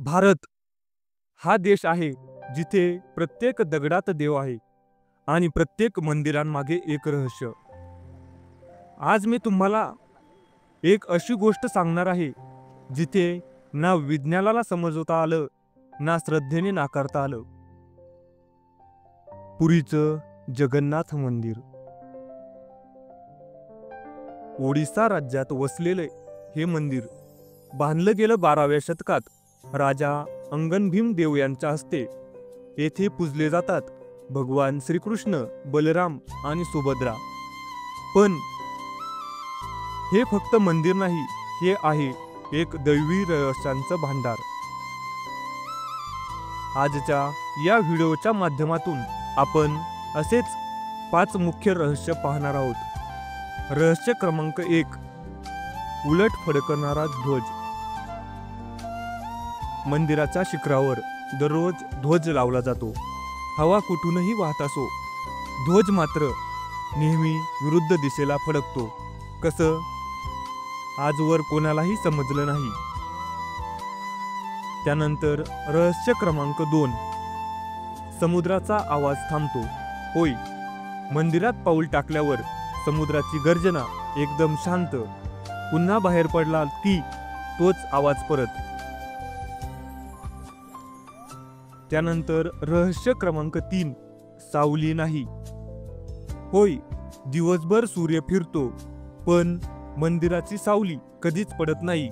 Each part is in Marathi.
भारत हा देश आहे जिथे प्रत्येक दगडात देव आहे आणि प्रत्येक मंदिरांमागे एक रहस्य. आज मी तुम्हाला एक अशी गोष्ट सांगणार आहे जिथे ना विज्ञानाला समजवता आलं ना श्रद्धेने नाकारता आलं. पुरीचं जगन्नाथ मंदिर. ओडिसा राज्यात वसलेले हे मंदिर बांधलं गेलं 12व्या शतकात राजा अंगनभीम देव यांच्या हस्ते. येथे पूजले जातात भगवान श्रीकृष्ण, बलराम आणि सुभद्रा. पण हे फक्त मंदिर नाही, हे आहे एक दैवी रहस्यांचं भांडार. आजच्या या व्हिडिओच्या माध्यमातून आपण असेच 5 मुख्य रहस्य पाहणार आहोत. रहस्य क्रमांक 1, उलट फडकणारा ध्वज. मंदिराच्या शिखरावर दररोज ध्वज लावला जातो. हवा कुठूनही वाहत असो, ध्वज मात्र नेहमी विरुद्ध दिशेला फडकतो. कसं? आजवर कोणालाही समजलं नाही. त्यानंतर रहस्य क्रमांक 2, समुद्राचा आवाज थांबतो. होय, मंदिरात पाऊल टाकल्यावर समुद्राची गर्जना एकदम शांत. पुन्हा बाहेर पडला की तोच आवाज परत. त्यानंतर रहस्य क्रमांक 3, सावली नाही. होय, दिवसभर सूर्य फिरतो पण मंदिराची सावली कधीच पडत नाही.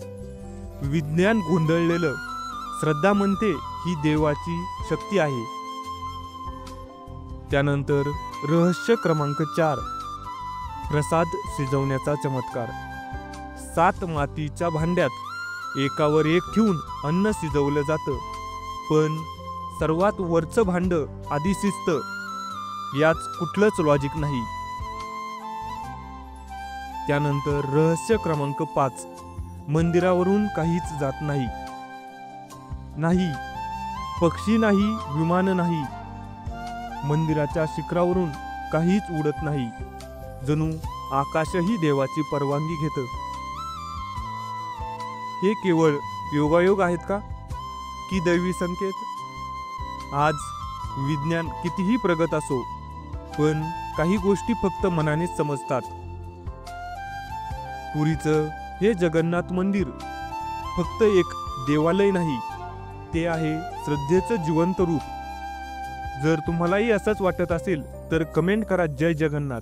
विज्ञान गोंधळलेलं, श्रद्धा म्हणते ही देवाची शक्ती आहे. त्यानंतर रहस्य क्रमांक 4, प्रसाद शिजवण्याचा चमत्कार. 7 मातीच्या भांड्यात एकावर एक ठेवून अन्न शिजवलं जातं. पण सर्वात वरचं भांड आधी शिजतं, याच कुठलंच लॉजिक नाही. त्यानंतर रहस्य क्रमांक 5, मंदिरावरून काहीच जात नाही. नाही पक्षी, नाही विमान, नाही मंदिराच्या शिखरावरून काहीच उडत नाही. जणू आकाशही देवाची परवानगी घेतं. हे केवळ योगायोग आहेत का की दैवी संकेत? आज विज्ञान कितीही प्रगत असो, पण काही गोष्टी फक्त मनानेच समजतात. पुरीचं हे जगन्नाथ मंदिर फक्त एक देवालय नाही, ते आहे श्रद्धेचं जिवंत रूप. जर तुम्हालाही असंच वाटत असेल तर कमेंट करा जय जगन्नाथ.